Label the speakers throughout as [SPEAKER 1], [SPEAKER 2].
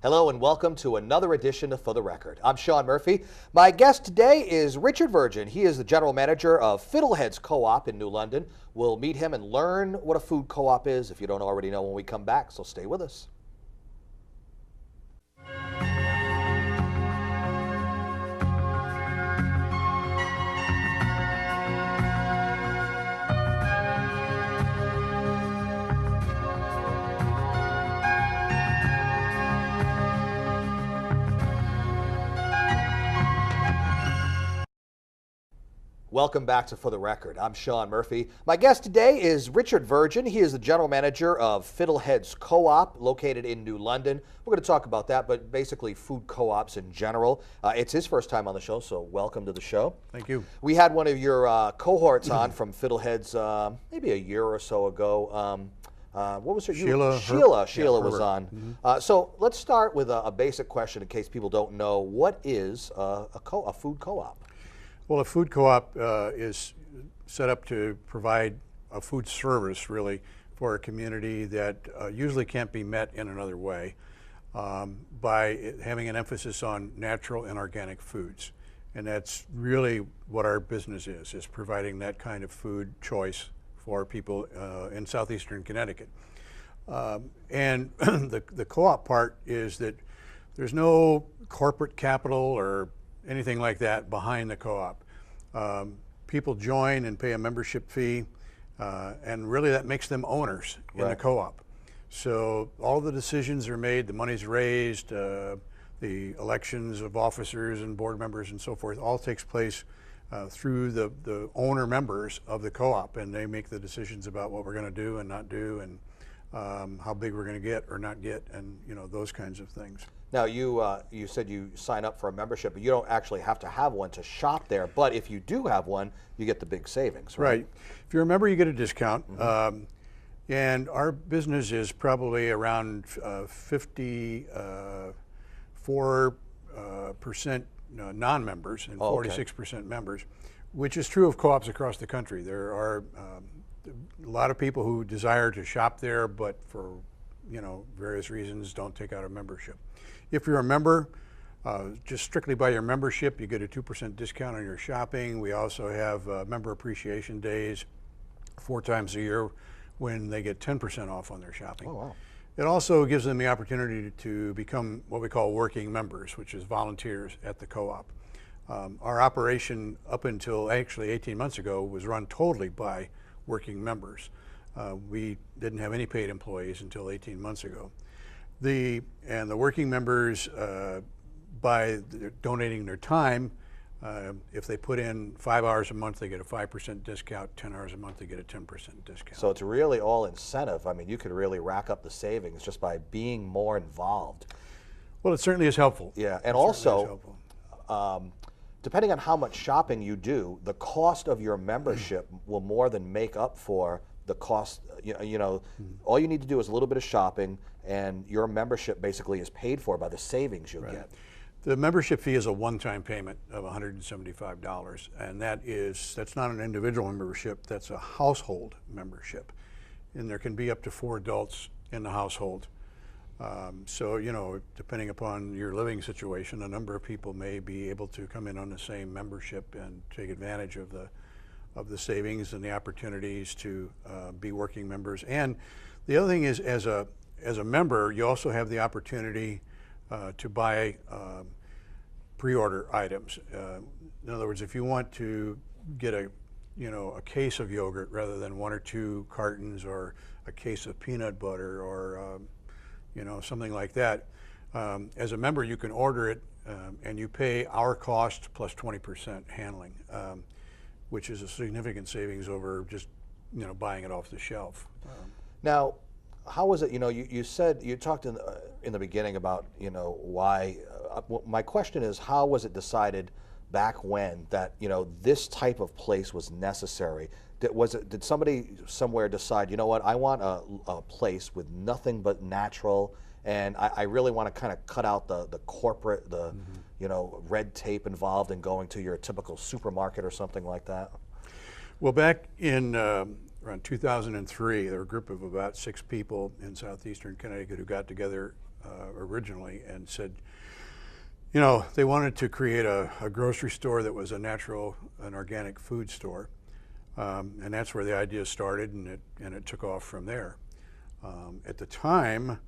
[SPEAKER 1] Hello and welcome to another edition of For the Record. I'm Sean Murphy. My guest today is Richard Virgin. He is the general manager of Fiddleheads Co-op in New London. We'll meet him and learn what a food co-op is if you don't already know when we come back, so stay with us. Welcome back to For the Record. I'm Sean Murphy. My guest today is Richard Virgin. He is the general manager of Fiddleheads Co-op located in New London. We're going to talk about that, but basically food co-ops in general. It's his first time on the show, so welcome to the show.
[SPEAKER 2] Thank you.
[SPEAKER 1] We had one of your cohorts on from Fiddleheads maybe a year or so ago. What was her?
[SPEAKER 2] Sheila.
[SPEAKER 1] Sheila was on. So let's start with a basic question in case people don't know. What is a food co-op?
[SPEAKER 2] Well, a food co-op is set up to provide a food service, really, for a community that usually can't be met in another way by having an emphasis on natural and organic foods. And that's really what our business is providing that kind of food choice for people in southeastern Connecticut. And the co-op part is that there's no corporate capital or anything like that behind the co-op. People join and pay a membership fee, and really that makes them owners in the co-op. So all the decisions are made, the money's raised, the elections of officers and board members and so forth all takes place through the owner members of the co-op, and they make the decisions about what we're going to do and not do, and how big we're going to get or not get, and those kinds of things.
[SPEAKER 1] Now you said you sign up for a membership, but you don't actually have to have one to shop there. But if you do have one, you get the big savings, right?
[SPEAKER 2] Right. If you're a member, you get a discount. And our business is probably around 54% non-members and 46% members, which is true of co-ops across the country. There are a lot of people who desire to shop there, but for various reasons don't take out a membership. If you're a member, just strictly by your membership, you get a 2% discount on your shopping. We also have member appreciation days 4 times a year when they get 10% off on their shopping.
[SPEAKER 1] Oh, wow.
[SPEAKER 2] It also gives them the opportunity to become what we call working members, which is volunteers at the co-op. Our operation up until actually 18 months ago was run totally by working members. We didn't have any paid employees until 18 months ago. The working members, by donating their time, if they put in 5 hours a month, they get a 5% discount. 10 hours a month, they get a 10% discount.
[SPEAKER 1] So it's really all incentive. I mean, you could really rack up the savings just by being more involved.
[SPEAKER 2] Well, it certainly is helpful.
[SPEAKER 1] Yeah, and also, depending on how much shopping you do, the cost of your membership will more than make up for the cost. All you need to do is a little bit of shopping, and your membership basically is paid for by the savings you'll get.
[SPEAKER 2] The membership fee is a one-time payment of $175, and that's not an individual membership, that's a household membership. And there can be up to 4 adults in the household. So, depending upon your living situation, a number of people may be able to come in on the same membership and take advantage of the savings and the opportunities to be working members. And the other thing is, as a member, you also have the opportunity to buy pre-order items. In other words, if you want to get a case of yogurt rather than 1 or 2 cartons, or a case of peanut butter, or something like that, as a member you can order it, and you pay our cost plus 20% handling, which is a significant savings over just buying it off the shelf.
[SPEAKER 1] Now, how was it? You said you talked in the beginning about why. My question is, how was it decided back when that this type of place was necessary? Did somebody somewhere decide, I want a place with nothing but natural, and I really want to kind of cut out the corporate, red tape involved in going to your typical supermarket or something like that?
[SPEAKER 2] Well, back in around 2003, there were a group of about 6 people in southeastern Connecticut who got together originally and said, they wanted to create a grocery store that was a natural and organic food store. And that's where the idea started, and it took off from there. At the time,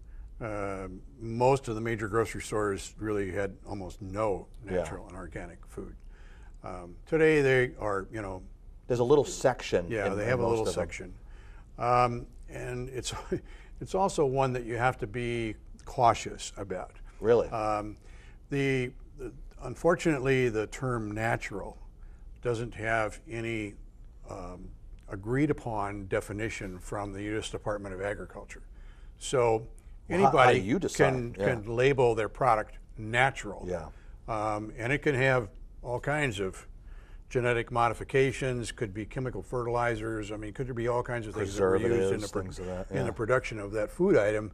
[SPEAKER 2] most of the major grocery stores really had almost no natural and organic food. Today they are,
[SPEAKER 1] There's a little section.
[SPEAKER 2] yeah, they have a little section. And it's also one that you have to be cautious about.
[SPEAKER 1] Really?
[SPEAKER 2] Unfortunately, the term natural doesn't have any agreed upon definition from the U.S. Department of Agriculture. So
[SPEAKER 1] how do you
[SPEAKER 2] anybody
[SPEAKER 1] decide?
[SPEAKER 2] can label their product natural.
[SPEAKER 1] Yeah.
[SPEAKER 2] And it can have all kinds of genetic modifications, could be chemical fertilizers. I mean, could there be all kinds of things that were used in
[SPEAKER 1] things of that,
[SPEAKER 2] in the production of that food item.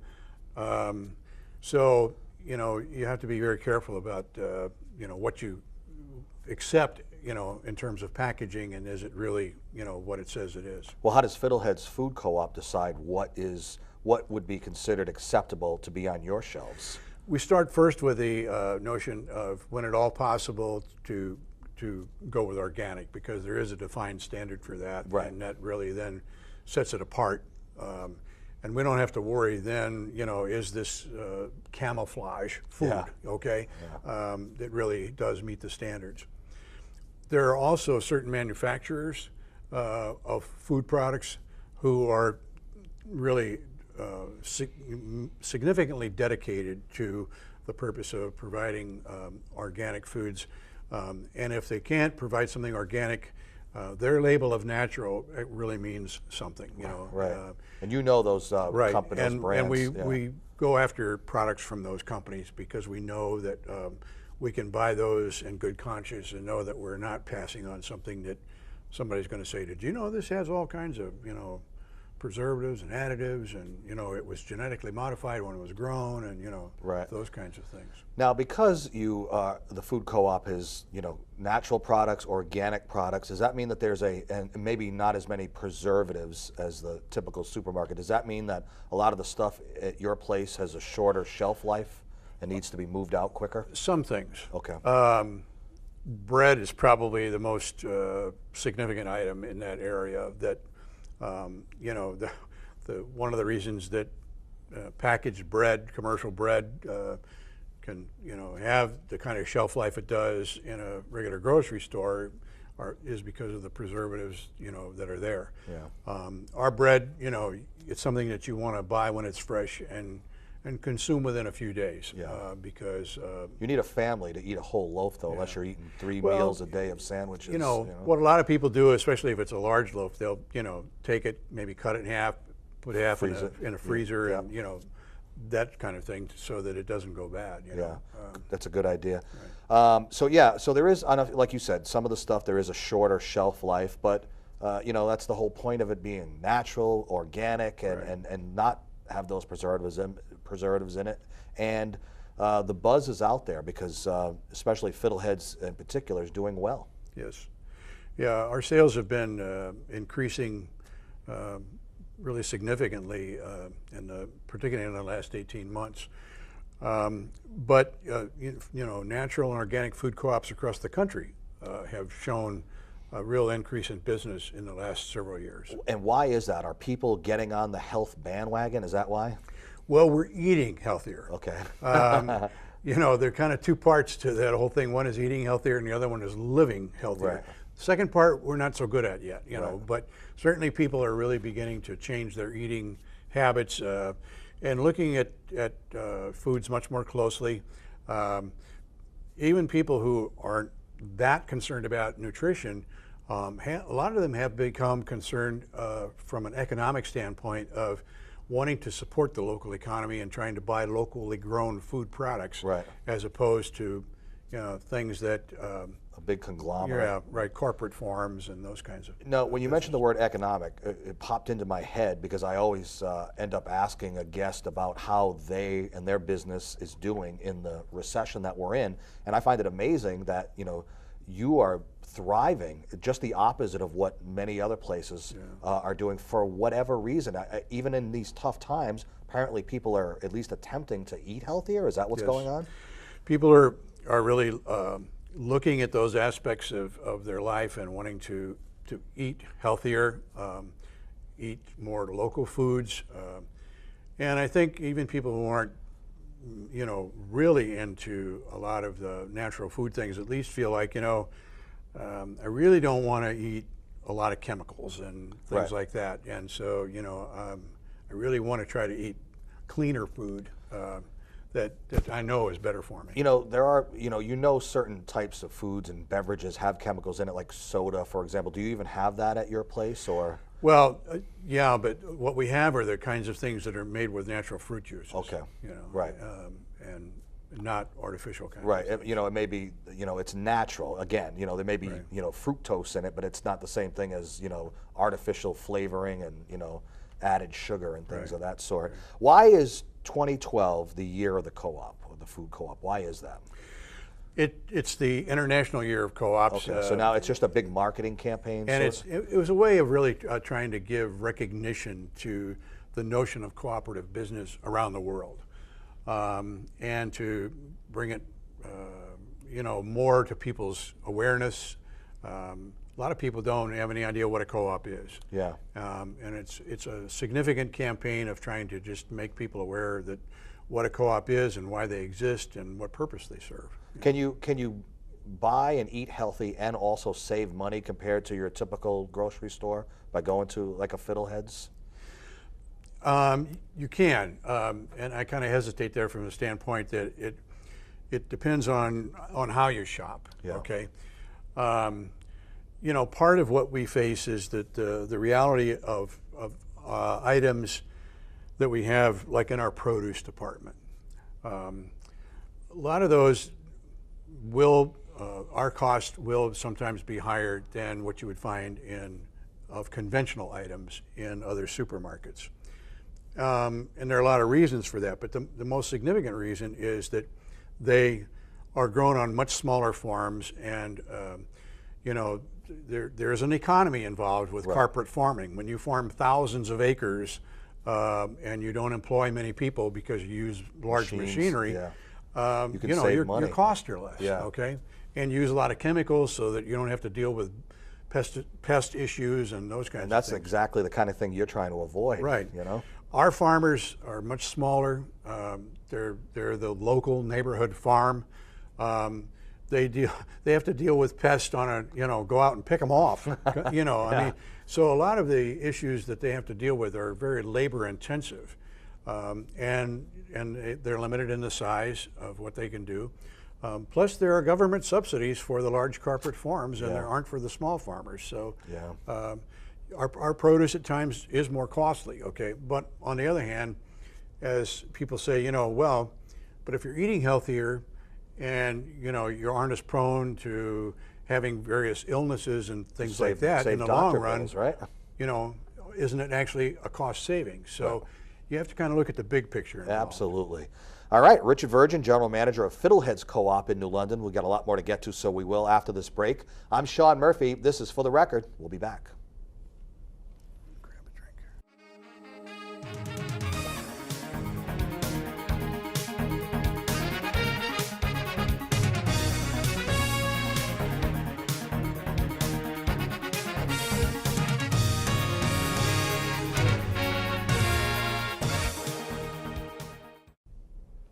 [SPEAKER 2] So, you have to be very careful about, what you accept, in terms of packaging, and is it really, what it says it is.
[SPEAKER 1] Well, how does Fiddleheads Food Co-op decide what would be considered acceptable to be on your shelves?
[SPEAKER 2] We start first with the notion of when at all possible to go with organic, because there is a defined standard for that,
[SPEAKER 1] Right.
[SPEAKER 2] and that really then sets it apart. And we don't have to worry then, is this camouflage food,
[SPEAKER 1] Yeah.
[SPEAKER 2] okay? That really does meet the standards. There are also certain manufacturers of food products who are really significantly dedicated to the purpose of providing organic foods. And if they can't provide something organic, their label of natural, it really means something,
[SPEAKER 1] Right. And those
[SPEAKER 2] right.
[SPEAKER 1] companies,
[SPEAKER 2] And
[SPEAKER 1] brands.
[SPEAKER 2] we go after products from those companies because we know that we can buy those in good conscience and know that we're not passing on something that somebody's going to say, did you know this has all kinds of, preservatives and additives, and it was genetically modified when it was grown, and
[SPEAKER 1] Right.
[SPEAKER 2] those kinds of things.
[SPEAKER 1] Now, because the food co-op is, natural products, organic products, does that mean that there's and maybe not as many preservatives as the typical supermarket? Does that mean that a lot of the stuff at your place has a shorter shelf life and needs to be moved out quicker?
[SPEAKER 2] Some things.
[SPEAKER 1] Okay.
[SPEAKER 2] Bread is probably the most significant item in that area. That one of the reasons that packaged bread, commercial bread, can have the kind of shelf life it does in a regular grocery store is because of the preservatives that are there.
[SPEAKER 1] Yeah.
[SPEAKER 2] Our bread, it's something that you want to buy when it's fresh and consume within a few days.
[SPEAKER 1] Yeah.
[SPEAKER 2] Because
[SPEAKER 1] You need a family to eat a whole loaf, though, unless you're eating 3 meals a day of sandwiches.
[SPEAKER 2] what a lot of people do, especially if it's a large loaf, they'll take it, maybe cut it in half, put half
[SPEAKER 1] Freeze it.
[SPEAKER 2] in a freezer,
[SPEAKER 1] Yeah.
[SPEAKER 2] and that kind of thing, so that it doesn't go bad.
[SPEAKER 1] Yeah, that's a good idea. Right. So there is, like you said, some of the stuff there is a shorter shelf life, but that's the whole point of it being natural, organic, and not have those preservatives in it. And the buzz is out there because especially Fiddleheads in particular is doing well.
[SPEAKER 2] Yes. Yeah, our sales have been increasing really significantly, particularly in the last 18 months. But natural and organic food co-ops across the country have shown a real increase in business in the last several years.
[SPEAKER 1] And why is that? Are people getting on the health bandwagon? Is that why?
[SPEAKER 2] Well, we're eating healthier.
[SPEAKER 1] Okay.
[SPEAKER 2] There are kind of two parts to that whole thing. One is eating healthier, and the other one is living healthier.
[SPEAKER 1] Right.
[SPEAKER 2] The second part we're not so good at yet,
[SPEAKER 1] Right.
[SPEAKER 2] but certainly people are really beginning to change their eating habits and looking at foods much more closely. Even people who aren't that concerned about nutrition, a lot of them have become concerned from an economic standpoint of wanting to support the local economy and trying to buy locally grown food products,
[SPEAKER 1] Right.
[SPEAKER 2] as opposed to things that
[SPEAKER 1] A big conglomerate.
[SPEAKER 2] corporate farms and those kinds of.
[SPEAKER 1] No, when you mentioned the word economic, it popped into my head because I always end up asking a guest about how they and their business is doing in the recession that we're in, and I find it amazing that you are thriving, just the opposite of what many other places are doing for whatever reason. Even in these tough times, apparently people are at least attempting to eat healthier. Is that what's going on?
[SPEAKER 2] People are really looking at those aspects of their life and wanting to eat healthier, eat more local foods. And I think even people who aren't, really into a lot of the natural food things at least feel like, I really don't want to eat a lot of chemicals and things like that. And so, I really want to try to eat cleaner food that I know is better for me.
[SPEAKER 1] There are, certain types of foods and beverages have chemicals in it, like soda, for example. Do you even have that at your place, or?
[SPEAKER 2] Well, yeah, but what we have are the kinds of things that are made with natural fruit juices.
[SPEAKER 1] Okay. Right.
[SPEAKER 2] And not artificial kinds.
[SPEAKER 1] Right. It may be, it's natural. Again, there may be, fructose in it, but it's not the same thing as, artificial flavoring and, added sugar and things of that sort. Why is 2012 the year of the co-op, or the food co-op? Why is that?
[SPEAKER 2] It's the International Year of Co-ops.
[SPEAKER 1] Okay, so now it's just a big marketing campaign?
[SPEAKER 2] And it was a way of really trying to give recognition to the notion of cooperative business around the world, and to bring it, more to people's awareness. A lot of people don't have any idea what a co-op is.
[SPEAKER 1] Yeah.
[SPEAKER 2] And it's a significant campaign of trying to just make people aware that what a co-op is and why they exist and what purpose they serve.
[SPEAKER 1] Can you buy and eat healthy and also save money compared to your typical grocery store by going to like a Fiddleheads?
[SPEAKER 2] You can, and I kind of hesitate there from the standpoint that it depends on how you shop.
[SPEAKER 1] Yeah.
[SPEAKER 2] Okay. Part of what we face is that the reality of items that we have, like in our produce department, a lot of those our cost will sometimes be higher than what you would find of conventional items in other supermarkets. And there are a lot of reasons for that, but the most significant reason is that they are grown on much smaller farms, and there's an economy involved with carpet farming. When you farm thousands of acres and you don't employ many people because you use large machinery,
[SPEAKER 1] you can save money.
[SPEAKER 2] Your costs are less. Okay, and you use a lot of chemicals so that you don't have to deal with pest issues and those kinds of things.
[SPEAKER 1] And that's exactly the kind of thing you're trying to avoid.
[SPEAKER 2] Right. Our farmers are much smaller. They're the local neighborhood farm. They have to deal with pests on go out and pick them off. I mean, so a lot of the issues that they have to deal with are very labor intensive, and they're limited in the size of what they can do. Plus, there are government subsidies for the large carpet farms, and there aren't for the small farmers. So, our produce at times is more costly. Okay, but on the other hand, as people say, but if you're eating healthier, and you aren't as prone to having various illnesses and things like that in the long run,
[SPEAKER 1] bills, right?
[SPEAKER 2] Isn't it actually a cost saving? So you have to kind of look at the big picture.
[SPEAKER 1] Absolutely. All right, Richard Virgin, General Manager of Fiddleheads Co-op in New London. We've got a lot more to get to, so we will after this break. I'm Sean Murphy. This is For the Record. We'll be back.
[SPEAKER 2] Grab a drink.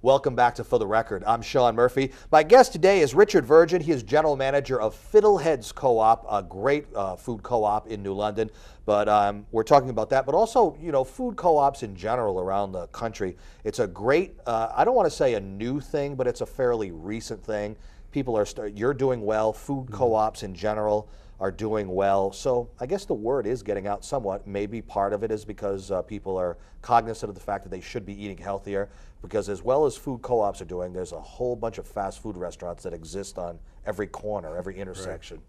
[SPEAKER 1] Welcome back to For the Record. I'm Sean Murphy. My guest today is Richard Virgin. He is General Manager of Fiddleheads Co-op, a great food co-op in New London. But we're talking about that, but also, food co-ops in general around the country. It's a great, I don't want to say a new thing, but it's a fairly recent thing. People are, you're doing well. Food co-ops in general are doing well. So I guess the word is getting out somewhat. Maybe part of it is because people are cognizant of the fact that they should be eating healthier, because as well as food co-ops are doing, there's a whole bunch of fast food restaurants that exist on every corner, every intersection,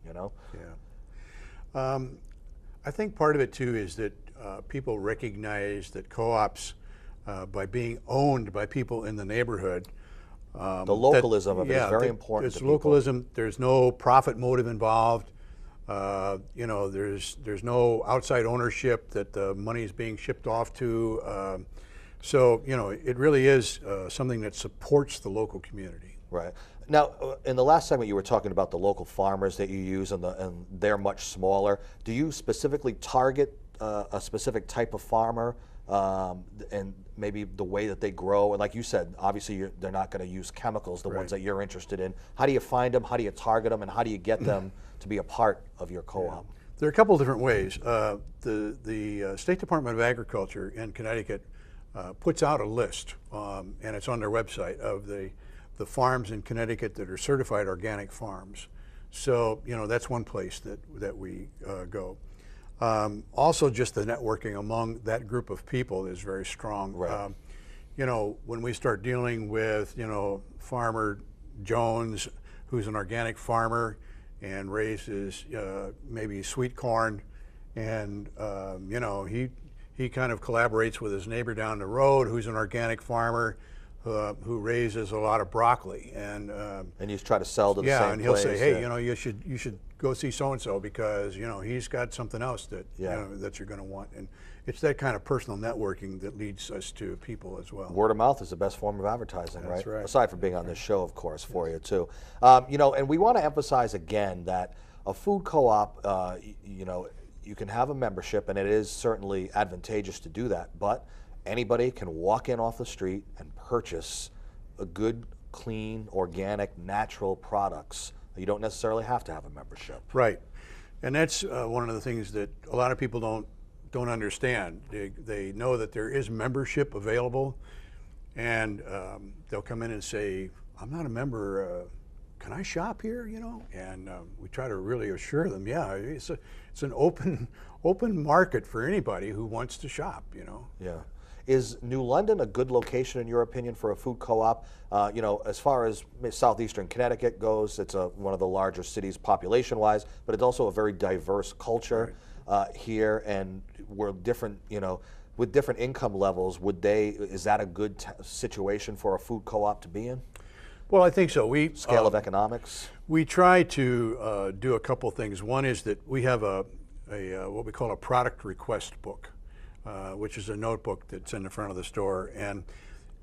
[SPEAKER 2] Yeah. I think part of it too is that people recognize that co-ops, by being owned by people in the neighborhood,
[SPEAKER 1] The localism of it is very important
[SPEAKER 2] It's
[SPEAKER 1] to people.
[SPEAKER 2] localism. There's no profit motive involved. You know, there's no outside ownership that the money is being shipped off to. So, you know, it really is something that supports the local community.
[SPEAKER 1] Right. Now, in the last segment, you were talking about the local farmers that you use, and they're much smaller. Do you specifically target a specific type of farmer, and maybe the way that they grow? And like you said, obviously they're not going to use chemicals, the ones that you're interested in. How do you find them? How do you target them? And how do you get them to be a part of your co-op?
[SPEAKER 2] There are a couple of different ways. The State Department of Agriculture in Connecticut puts out a list, and it's on their website, of the farms in Connecticut that are certified organic farms. So, you know, that's one place that we go. Also, just the networking among that group of people is very strong.
[SPEAKER 1] Right.
[SPEAKER 2] You know, when we start dealing with, you know, Farmer Jones, who's an organic farmer and raises maybe sweet corn, and you know, he kind of collaborates with his neighbor down the road, who's an organic farmer, who raises a lot of broccoli, and
[SPEAKER 1] you try to sell to the same
[SPEAKER 2] and he'll
[SPEAKER 1] place,
[SPEAKER 2] say, hey, you know, you should go see so and so, because, you know, he's got something else that you know, that you're going to want. And it's that kind of personal networking that leads us to people as well.
[SPEAKER 1] Word of mouth is the best form of advertising,
[SPEAKER 2] That's right.
[SPEAKER 1] Aside from being on this show, of course, for you too. You know, and we want to emphasize again that a food co-op, you know, you can have a membership, and it is certainly advantageous to do that, but anybody can walk in off the street and purchase a good, clean, organic, natural products. You don't necessarily have to have a membership.
[SPEAKER 2] Right, and that's one of the things that a lot of people don't understand. They know that there is membership available, and they'll come in and say, "I'm not a member. Can I shop here?" You know, and we try to really assure them, yeah, it's an open market for anybody who wants to shop. You know.
[SPEAKER 1] Yeah. Is New London a good location, in your opinion, for a food co-op? You know, as far as southeastern Connecticut goes, it's one of the larger cities population-wise, but it's also a very diverse culture here, and we're different. You know, with different income levels, is that a good situation for a food co-op to be in?
[SPEAKER 2] Well, I think so.
[SPEAKER 1] Scale of economics.
[SPEAKER 2] We try to do a couple things. One is that we have a what we call a product request book, which is a notebook that's in the front of the store. And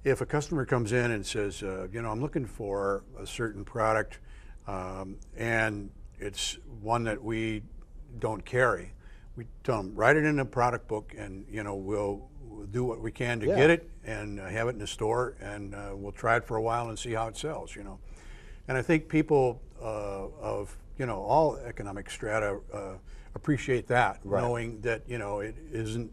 [SPEAKER 2] if a customer comes in and says, you know, I'm looking for a certain product, and it's one that we don't carry, we tell them, write it in a product book, and, you know, we'll do what we can to get it and have it in the store, and we'll try it for a while and see how it sells, you know. And I think people of, you know, all economic strata appreciate that, knowing that, you know, it isn't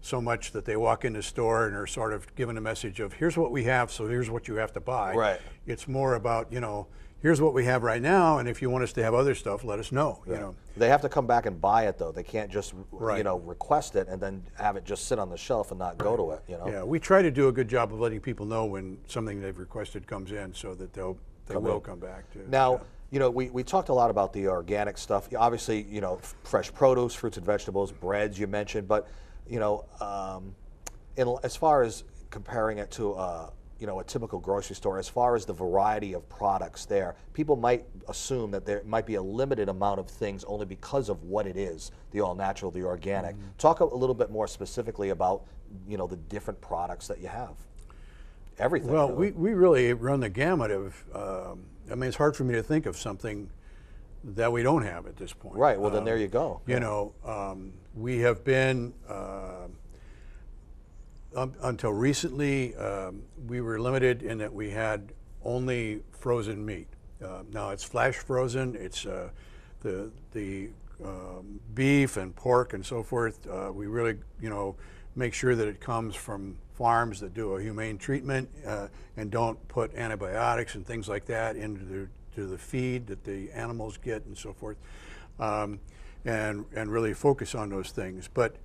[SPEAKER 2] so much that they walk in the store and are sort of given a message of, here's what we have, so here's what you have to buy.
[SPEAKER 1] Right.
[SPEAKER 2] It's more about, you know, here's what we have right now, and if you want us to have other stuff, let us know. You know.
[SPEAKER 1] They have to come back and buy it, though. They can't just you know, request it and then have it just sit on the shelf and not go to it. You know.
[SPEAKER 2] Yeah, we try to do a good job of letting people know when something they've requested comes in, so that they will come back to.
[SPEAKER 1] Now, you know, we talked a lot about the organic stuff. Obviously, you know, fresh produce, fruits and vegetables, breads you mentioned, but you know, as far as comparing it to you know, a typical grocery store, as far as the variety of products there, people might assume that there might be a limited amount of things only because of what it is, the all natural, the organic. Talk a little bit more specifically about, you know, the different products that you have. Everything.
[SPEAKER 2] Well,
[SPEAKER 1] really.
[SPEAKER 2] we really run the gamut of, I mean, it's hard for me to think of something that we don't have at this point.
[SPEAKER 1] Right, well then there you go.
[SPEAKER 2] You know, we have been, until recently, we were limited in that we had only frozen meat. Now it's flash frozen, it's the beef and pork and so forth. We really, you know, make sure that it comes from farms that do a humane treatment and don't put antibiotics and things like that into the feed that the animals get and so forth, and really focus on those things. But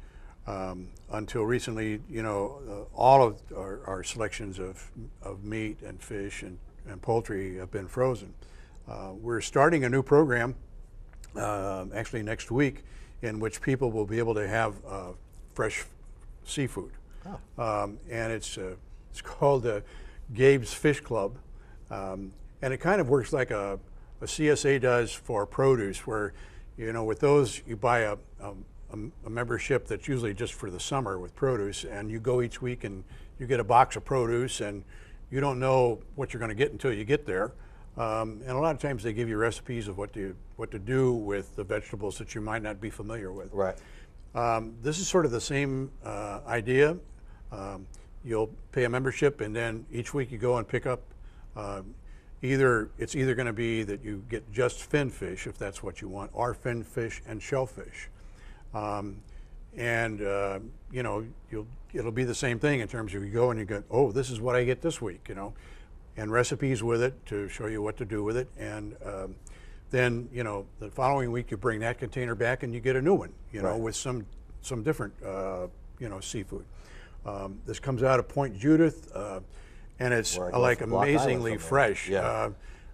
[SPEAKER 2] until recently, you know, all of our selections of meat and fish and poultry have been frozen. We're starting a new program actually next week, in which people will be able to have fresh seafood. And it's called Gabe's Fish Club. And it kind of works like a CSA does for produce, where, with those you buy a membership that's usually just for the summer with produce, and you go each week and you get a box of produce, and you don't know what you're going to get until you get there. And a lot of times they give you recipes of what to do with the vegetables that you might not be familiar with.
[SPEAKER 1] Right.
[SPEAKER 2] This is sort of the same idea. You'll pay a membership, and then each week you go and pick up. It's either going to be that you get just fin fish, if that's what you want, or fin fish and shellfish. It'll be the same thing in terms of you go and you go, oh, this is what I get this week, and recipes with it to show you what to do with it. And then, the following week you bring that container back and you get a new one,
[SPEAKER 1] Right.
[SPEAKER 2] with some different, seafood. This comes out of Point Judith, and it's
[SPEAKER 1] Where I go
[SPEAKER 2] like
[SPEAKER 1] from Block Island
[SPEAKER 2] amazingly
[SPEAKER 1] from there.
[SPEAKER 2] fresh.
[SPEAKER 1] Yeah.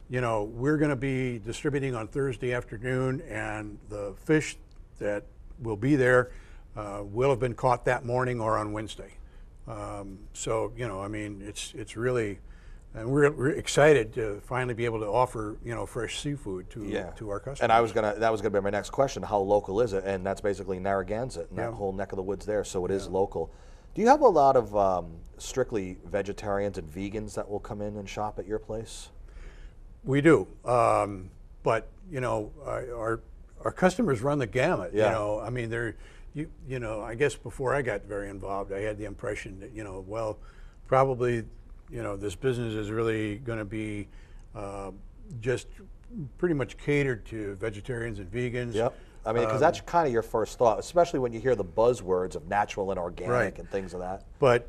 [SPEAKER 2] We're going to be distributing on Thursday afternoon, and the fish that will be there will have been caught that morning or on Wednesday. It's really, and we're excited to finally be able to offer, fresh seafood to our customers.
[SPEAKER 1] And that was gonna be my next question. How local is it? And that's basically Narragansett and that whole neck of the woods there. So it is local. Do you have a lot of strictly vegetarians and vegans that will come in and shop at your place?
[SPEAKER 2] We do, but our customers run the gamut.
[SPEAKER 1] Yeah.
[SPEAKER 2] I guess before I got very involved, I had the impression that probably this business is really going to be just pretty much catered to vegetarians and vegans.
[SPEAKER 1] Yep. Because that's kind of your first thought, especially when you hear the buzzwords of natural and organic
[SPEAKER 2] Right.
[SPEAKER 1] and things of that.
[SPEAKER 2] But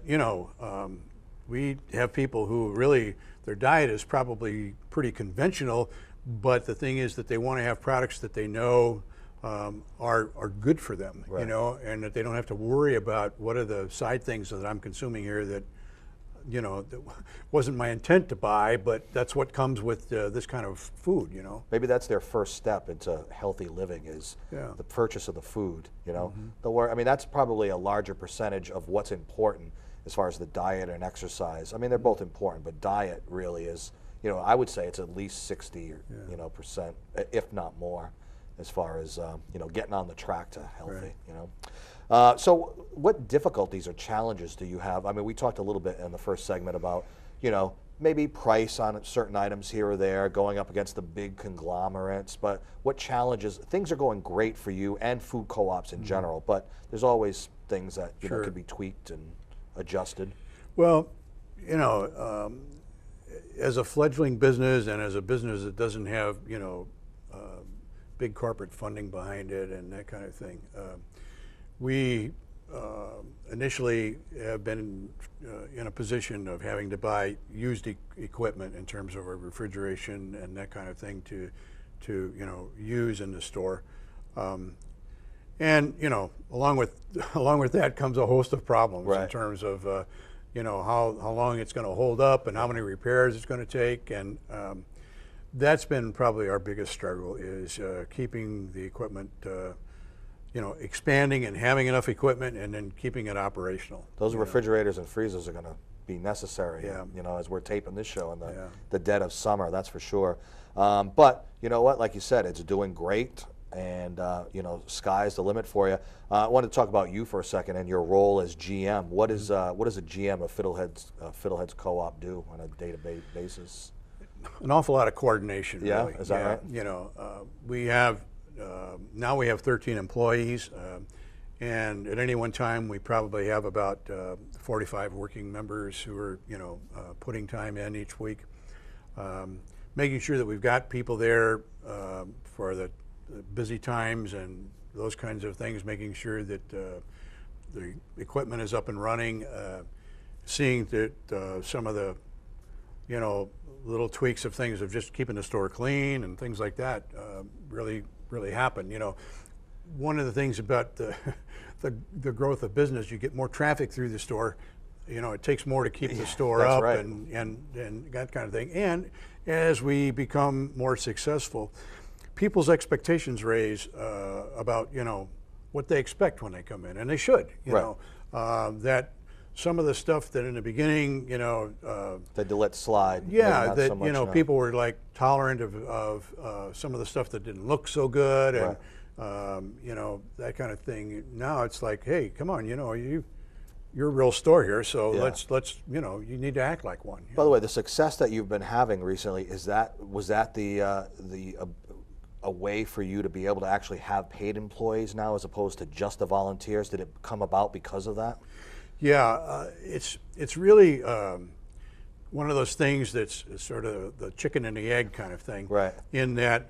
[SPEAKER 2] we have people who really, their diet is probably pretty conventional, but the thing is that they want to have products that they know are good for them,
[SPEAKER 1] Right.
[SPEAKER 2] and that they don't have to worry about what are the side things that I'm consuming here that that wasn't my intent to buy, but that's what comes with this kind of food,
[SPEAKER 1] Maybe that's their first step into healthy living is the purchase of the food, that's probably a larger percentage of what's important as far as the diet and exercise. They're both important, but diet really is, I would say it's at least 60 percent, if not more, as far as getting on the track to healthy. So what difficulties or challenges do you have? We talked a little bit in the first segment about maybe price on certain items here or there, going up against the big conglomerates, but what challenges? Things are going great for you and food co-ops in general, but there's always things that
[SPEAKER 2] Sure.
[SPEAKER 1] could be tweaked and adjusted.
[SPEAKER 2] Well, as a fledgling business and as a business that doesn't have, big corporate funding behind it and that kind of thing, we initially have been in a position of having to buy used equipment in terms of our refrigeration and that kind of thing to use in the store. And along with that comes a host of problems
[SPEAKER 1] Right.
[SPEAKER 2] in terms of how long it's going to hold up and how many repairs it's going to take, and that's been probably our biggest struggle is keeping the equipment, expanding and having enough equipment and then keeping it operational.
[SPEAKER 1] Those refrigerators and freezers are going to be necessary,
[SPEAKER 2] Yeah.
[SPEAKER 1] as we're taping this show in
[SPEAKER 2] Yeah.
[SPEAKER 1] the dead of summer, that's for sure. But you know what, like you said, it's doing great, and sky's the limit for you. I wanted to talk about you for a second and your role as GM. What does a GM of Fiddleheads Co-op do on a day-to-day basis?
[SPEAKER 2] An awful lot of coordination.
[SPEAKER 1] Yeah?
[SPEAKER 2] Really.
[SPEAKER 1] Is that right?
[SPEAKER 2] We have now we have 13 employees, and at any one time we probably have about 45 working members who are putting time in each week, making sure that we've got people there for the busy times and those kinds of things, making sure that the equipment is up and running, seeing that some of the little tweaks of things of just keeping the store clean and things like that really happen. One of the things about the growth of business, you get more traffic through the store. It takes more to keep the store
[SPEAKER 1] that's
[SPEAKER 2] up
[SPEAKER 1] right.
[SPEAKER 2] and that kind of thing. And as we become more successful, people's expectations raise about what they expect when they come in, and they should.
[SPEAKER 1] Right.
[SPEAKER 2] That some of the stuff that in the beginning,
[SPEAKER 1] That to let slide.
[SPEAKER 2] yeah,
[SPEAKER 1] maybe not
[SPEAKER 2] that
[SPEAKER 1] so much now.
[SPEAKER 2] people were like tolerant of some of the stuff that didn't look so good, and that kind of thing. Now it's like, hey, come on, you're a real store here, so
[SPEAKER 1] Yeah.
[SPEAKER 2] let's you need to act like one.
[SPEAKER 1] By the way, the success that you've been having recently, was that a way for you to be able to actually have paid employees now as opposed to just the volunteers? Did it come about because of that?
[SPEAKER 2] Yeah, it's really one of those things that's sort of the chicken and the egg kind of thing.
[SPEAKER 1] Right.
[SPEAKER 2] In that,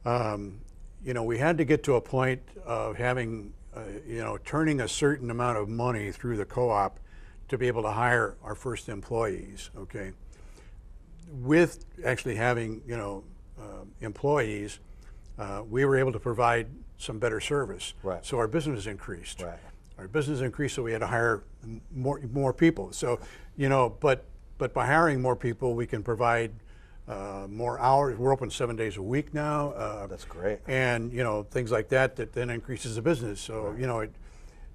[SPEAKER 2] we had to get to a point of having, turning a certain amount of money through the co-op to be able to hire our first employees. Okay. With actually having, employees, we were able to provide some better service.
[SPEAKER 1] Right.
[SPEAKER 2] So our business increased.
[SPEAKER 1] Right.
[SPEAKER 2] Our business increased, so we had to hire more people. So, but by hiring more people, we can provide more hours. We're open 7 days a week now.
[SPEAKER 1] That's great.
[SPEAKER 2] And things like that then increases the business. So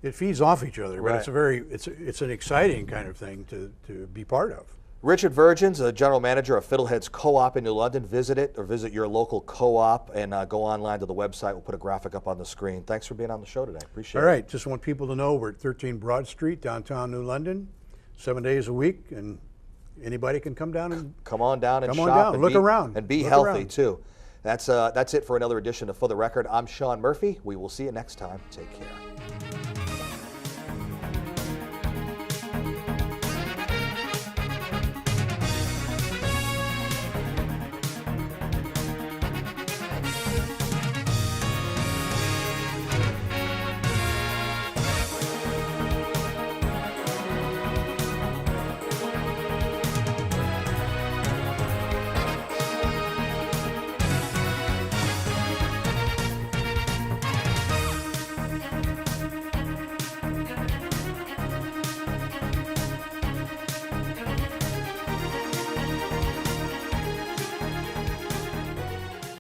[SPEAKER 2] it feeds off each other. But it's an exciting kind of thing to be part of.
[SPEAKER 1] Richard Virgins, the general manager of Fiddleheads Co-op in New London. Visit your local co-op and go online to the website. We'll put a graphic up on the screen. Thanks for being on the show today. Appreciate it.
[SPEAKER 2] All right, just want people to know we're at 13 Broad Street, downtown New London, 7 days a week, and anybody can come down and
[SPEAKER 1] come on down and
[SPEAKER 2] come
[SPEAKER 1] shop
[SPEAKER 2] on down,
[SPEAKER 1] and
[SPEAKER 2] look around,
[SPEAKER 1] and be
[SPEAKER 2] look
[SPEAKER 1] healthy
[SPEAKER 2] around.
[SPEAKER 1] too. That's it for another edition of For the Record. I'm Sean Murphy. We will see you next time. Take care.